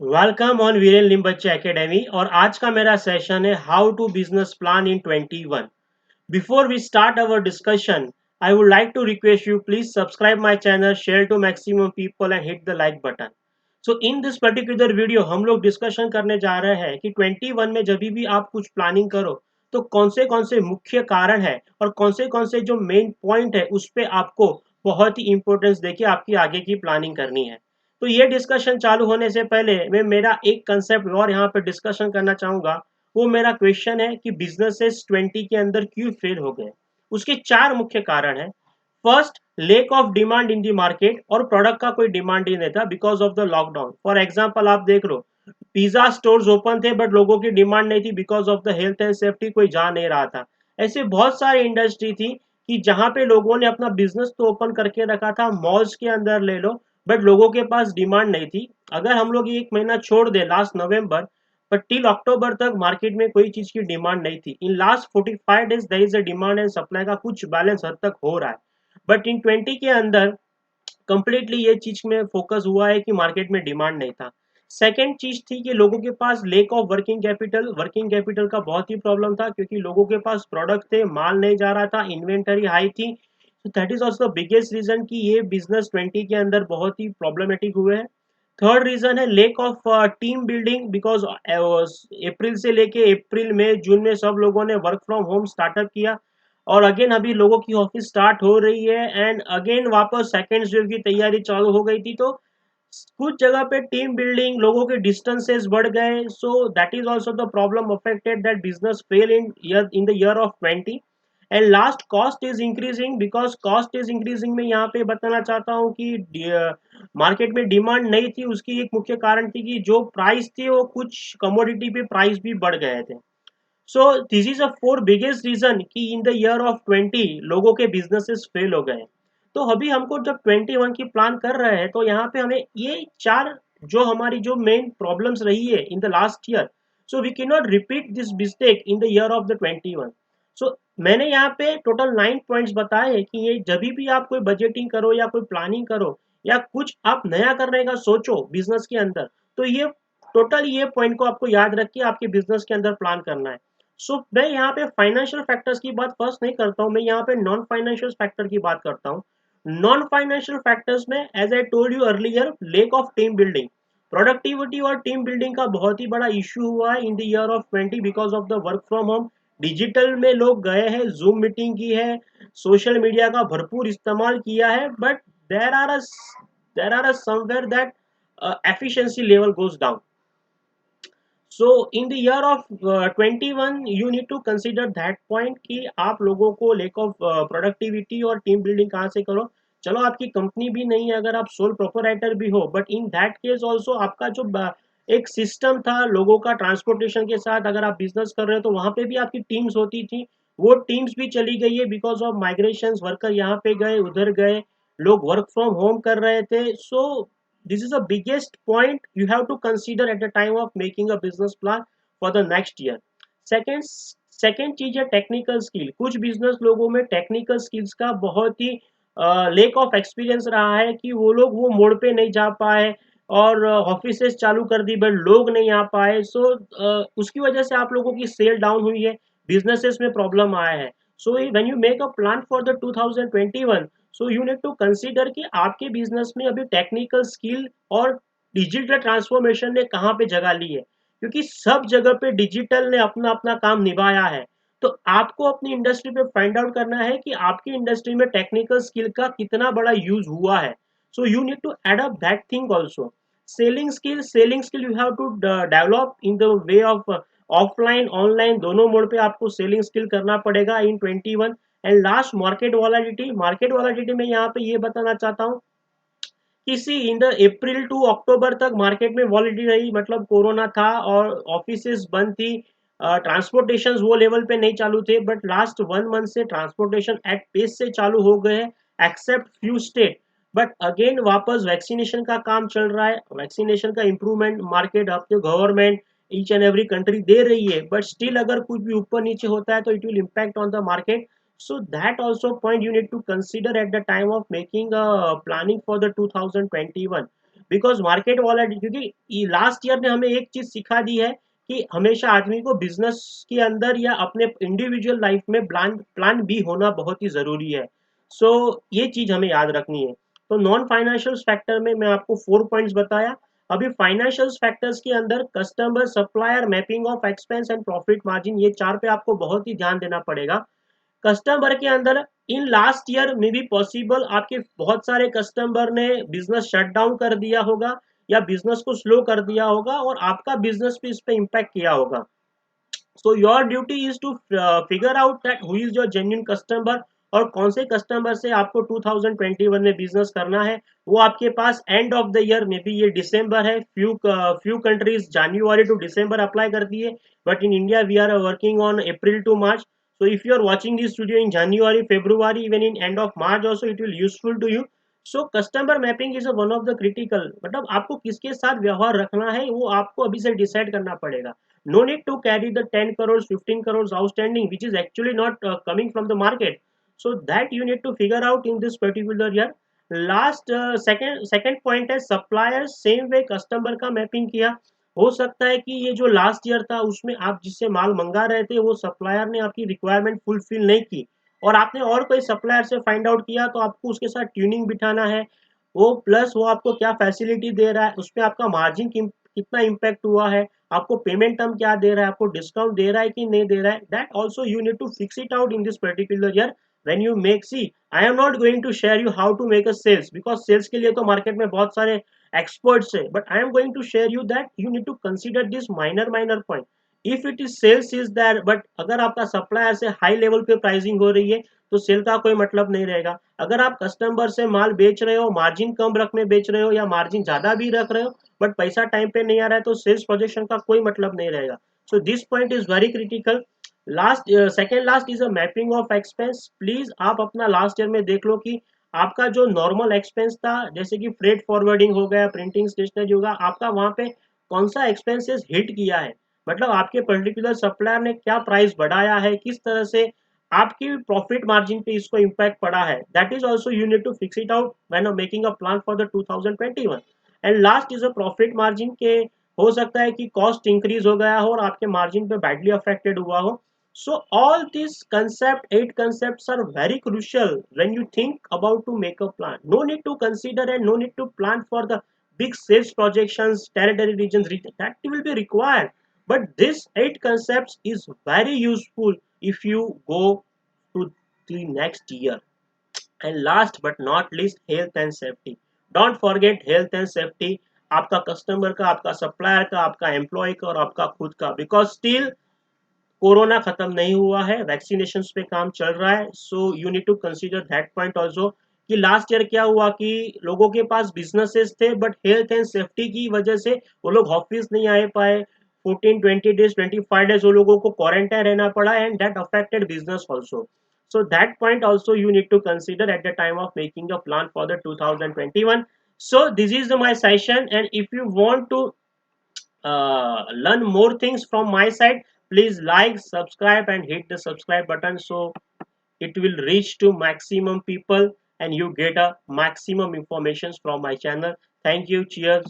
Welcome on Viren Limbachiya academy और आज का मेरा सेशन है how to business plan in 21। Before we start our discussion, I would like to request you please subscribe my channel, share to maximum people and hit the like button. So in this particular video हम लोग discussion करने जा रहे हैं कि 21 में जब भी आप कुछ प्लानिंग करो तो कौन से मुख्य कारण है और कौन से जो मेन पॉइंट है उस पे आपको बहुत ही इंपॉर्टेंस देके आपकी आगे की प्लानिंग करनी है। तो ये डिस्कशन चालू होने से पहले मैं मेरा एक कंसेप्ट और यहाँ पे डिस्कशन करना चाहूंगा। वो मेरा क्वेश्चन है कि बिजनेसेस 20 के अंदर क्यों फेल हो गए। उसके चार मुख्य कारण है। First, lake of demand in the market, और प्रोडक्ट का कोई डिमांड ही नहीं था because of the lockdown. For example आप देख लो, पिज्जा स्टोर्स ओपन थे बट लोगों की डिमांड नहीं थी because of the health and safety, कोई जा नहीं रहा था। ऐसे बहुत सारी इंडस्ट्री थी कि जहां पे लोगों ने अपना बिजनेस तो ओपन करके रखा था, मॉल्स के अंदर ले लो, बट लोगों के पास डिमांड नहीं थी। अगर हम लोग एक महीना छोड़ दे last November, but till October तक मार्केट में कोई चीज की डिमांड नहीं थी। In last 45 days there is a demand and supply का कुछ बैलेंस हद तक हो रहा है। बट इन 20 के अंदर कंप्लीटली ये चीज में फोकस हुआ है कि मार्केट में डिमांड नहीं था। सेकेंड चीज थी कि लोगों के पास लेक ऑफ वर्किंग कैपिटल का बहुत ही प्रॉब्लम था क्योंकि लोगों के पास प्रोडक्ट थे, माल नहीं जा रहा था, इन्वेंटरी हाई थी। तो that is also biggest reason कि ये बिजनेस 20 के अंदर बहुत ही प्रॉब्लमेटिक हुए हैं। थर्ड रीजन है lack of team building, because April से लेके अप्रैल मई जून में सब लोगों ने वर्क फ्रॉम होम स्टार्टअप किया, और अगेन अभी लोगों की ऑफिस स्टार्ट हो रही है एंड अगेन वापस सेकेंड वेव की तैयारी चालू हो गई थी। तो कुछ जगह पे टीम बिल्डिंग, लोगों के डिस्टेंसेस बढ़ गए, so that is also the problem affected that business fail in the year of 20। And last, cost is increasing, because cost is increasing में यहाँ पे बताना चाहता हूँ कि मार्केट में डिमांड नहीं थी। उसकी एक मुख्य कारण थी कि जो प्राइस थी वो कुछ कमोडिटी पे प्राइस भी बढ़ गए थे। So this is a four biggest reason कि इन द ईयर ऑफ 20 लोगों के बिजनेसेस फेल हो गए। तो अभी हमको जब 21 की प्लान कर रहे हैं तो यहाँ पे हमें ये चार जो हमारी जो मेन प्रॉब्लम्स रही है in the last year, so we can not repeat this mistake in the year of the 21। So मैंने यहाँ पे टोटल 9 पॉइंट्स बताए हैं कि ये जब भी आप कोई बजटिंग करो या कोई प्लानिंग करो या कुछ आप नया करने का सोचो बिजनेस के अंदर, तो ये पॉइंट को आपको याद रख के आपके बिजनेस के अंदर प्लान करना है। मैं यहाँ पे फाइनेंशियल फैक्टर्स की बात फर्स्ट नहीं करता हूँ, मैं यहाँ पे नॉन फाइनेंशियल फैक्टर की बात करता हूँ। नॉन फाइनेंशियल फैक्टर्स में as I told you earlier, lack of team building, productivity और टीम बिल्डिंग का बहुत ही बड़ा इश्यू हुआ है in the year of 20 because of the work from home. Digital में लोग गए हैं, जूम मीटिंग की है, सोशल मीडिया का भरपूर इस्तेमाल किया है, but there are there are somewhere that efficiency level goes down. So in the year of 21, you need to consider that point कि आप लोगों को लेक ऑफ प्रोडक्टिविटी और टीम बिल्डिंग कहाँ से करो। चलो आपकी कंपनी भी नहीं है, अगर आप सोल प्रोपराइटर भी हो, but in that case also आपका जो एक सिस्टम था लोगों का ट्रांसपोर्टेशन के साथ, अगर आप बिजनेस कर रहे हो तो वहां पे भी आपकी टीम्स होती थी, वो टीम्स भी चली गई है बिकॉज ऑफ माइग्रेशन। वर्कर यहाँ पे गए, उधर गए, लोग वर्क फ्रॉम होम कर रहे थे। सो this is the biggest point you have to consider at the time of making a business plan for the next year. second second चीज है टेक्निकल स्किल। कुछ बिजनेस लोगों में टेक्निकल स्किल्स का बहुत ही लेक ऑफ एक्सपीरियंस रहा है कि वो लोग वो मोड़ पे नहीं जा पाए और ऑफिसेस चालू कर दी बट लोग नहीं आ पाए। उसकी वजह से आप लोगों की सेल डाउन हुई है, बिजनेसेस में प्रॉब्लम आया है। So when you make a plan for the 2021, so you need to consider कि आपके बिजनेस में अभी टेक्निकल स्किल और डिजिटल ट्रांसफॉर्मेशन ने कहाँ पे जगह ली है, क्योंकि सब जगह पे डिजिटल ने अपना अपना काम निभाया है। तो आपको अपनी इंडस्ट्री पे फाइंड आउट करना है कि आपकी इंडस्ट्री में टेक्निकल स्किल का कितना बड़ा यूज हुआ है। So you need to adopt that thing also. Selling skill you have to develop in the way of offline online दोनों मोड पे आपको सेलिंग स्किल करना पड़ेगा in 21। And last, market validity में यहाँ पे ये बताना चाहता हूँ, किसी इन द अप्रैल टू अक्टूबर तक मार्केट में वॉलिडिटी रही, मतलब कोरोना था और ऑफिसेस बंद थी, ट्रांसपोर्टेशन वो लेवल पे नहीं चालू थे, बट लास्ट 1 मंथ से ट्रांसपोर्टेशन एट पेस से चालू हो गए हैं except few state. But again वापस वैक्सीनेशन का काम चल रहा है, वैक्सीनेशन का इम्प्रूवमेंट मार्केट आपके government each and every country दे रही है, बट स्टिल अगर कुछ भी ऊपर नीचे होता है तो it will impact on the market. So that also point you need to consider at the time of making a planning for the 2021. Because market volatility, क्योंकि लास्ट ईयर ने हमें एक चीज सिखा दी है कि हमेशा आदमी को बिजनेस के अंदर या अपने इंडिविजुअल लाइफ में प्लान प्लान बी होना बहुत ही जरूरी है। सो ये चीज हमें याद रखनी है। तो नॉन फाइनेंशियल फैक्टर में मैं आपको 4 पॉइंट्स बताया। अभी फाइनेंशियल फैक्टर्स के अंदर customer, supplier, mapping of expense and profit margin, ये 4 पे आपको बहुत ही ध्यान देना पड़ेगा। कस्टमर के अंदर इन लास्ट ईयर में भी पॉसिबल आपके बहुत सारे कस्टमर ने बिजनेस शट डाउन कर दिया होगा या बिजनेस को स्लो कर दिया होगा और आपका बिजनेस भी इस पे इम्पैक्ट किया होगा। So your duty is to figure out that who is your genuine customer और कौन से कस्टमर से आपको 2021 में बिजनेस करना है। वो आपके पास एंड ऑफ द ईयर में भी, ये दिसंबर है, few countries January to December apply करती है, but in India we are working on April to March. so if you are watching this video in January, February, even in end of March also, it will useful to you. So customer mapping is a one of the critical, मतलब आपको किसके साथ व्यवहार रखना है वो आपको अभी से डिसाइड करना पड़ेगा। No need to carry the 10 crores, 15 crores outstanding, which is actually not coming from the market. So that you need to figure out in this particular year. Last second point है supplier, same way customer का mapping किया। हो सकता है कि ये जो last year था उसमें आप जिससे माल मंगा रहे थे वो सप्लायर ने आपकी रिक्वायरमेंट फुलफिल नहीं की और आपने और कोई सप्लायर से फाइंड आउट किया, तो आपको उसके साथ ट्यूनिंग बिठाना है। वो प्लस वो आपको क्या फैसिलिटी दे रहा है, उसमें आपका मार्जिन कितना इम्पैक्ट हुआ है, आपको पेमेंट टर्म क्या दे रहा है, आपको डिस्काउंट दे रहा है कि नहीं दे रहा है, that also you need to fix it out in this particular year. when you make, see, I am not going to share you how to make a sales because sales के लिए तो मार्केट में बहुत सारे experts है, but I am going to share you that you need to consider this minor point. If it is sales is there, but अगर आपका supplier से हाई लेवल पे प्राइसिंग हो रही है तो सेल का कोई मतलब नहीं रहेगा। अगर आप कस्टमर से माल बेच रहे हो, मार्जिन कम रख में बेच रहे हो या मार्जिन ज्यादा भी रख रहे हो बट पैसा टाइम पे नहीं आ रहा है, तो सेल्स प्रोजेक्शन का कोई मतलब नहीं रहेगा। So this point is very critical. Last second last is a mapping of expense. Please आप अपना लास्ट ईयर में देख लो कि आपका जो नॉर्मल एक्सपेंस था, जैसे कि फ्रेट फॉरवर्डिंग हो गया, प्रिंटिंग स्टेशनरी होगा, आपका वहां पे कौन सा एक्सपेंसेस हिट किया है, मतलब आपके पर्टिकुलर सप्लायर ने क्या प्राइस बढ़ाया है, किस तरह से आपकी प्रॉफिट मार्जिन पे इसको इम्पैक्ट पड़ा है। That is also you need to fix it out when making a plan for the 2021। And last is a profit margin के, हो सकता है कि कॉस्ट इंक्रीज हो गया हो और आपके मार्जिन पे बैडली अफेक्टेड हुआ हो। So all these eight concepts are very crucial when you think about to make a plan. No need to consider and no need to plan for the big sales projections, territory regions, that will be required. But this 8 concepts is very useful if you go to the next year. And last but not least, health and safety. Don't forget health and safety, आपका customer का, आपका supplier का, आपका employ का और आपका खुद का, बिकॉज स्टिल कोरोना खत्म नहीं हुआ है, वैक्सीनेशन पे काम चल रहा है। So you need to consider that point also कि लास्ट ईयर क्या हुआ कि लोगों के पास बिजनेसेस थे बट हेल्थ एंड सेफ्टी की वजह से वो लोग ऑफिस नहीं आ पाए। 14-20 डेज, 25 डेज वो लोगों को क्वारंटाइन रहना पड़ा and that affected business also. So that point also you need to consider at the time of making a plan for the 2021. So this is my session, and if you want to learn more things from my side, please like, subscribe and hit the subscribe button so it will reach to maximum people and you get a maximum informations from my channel. Thank you. Cheers.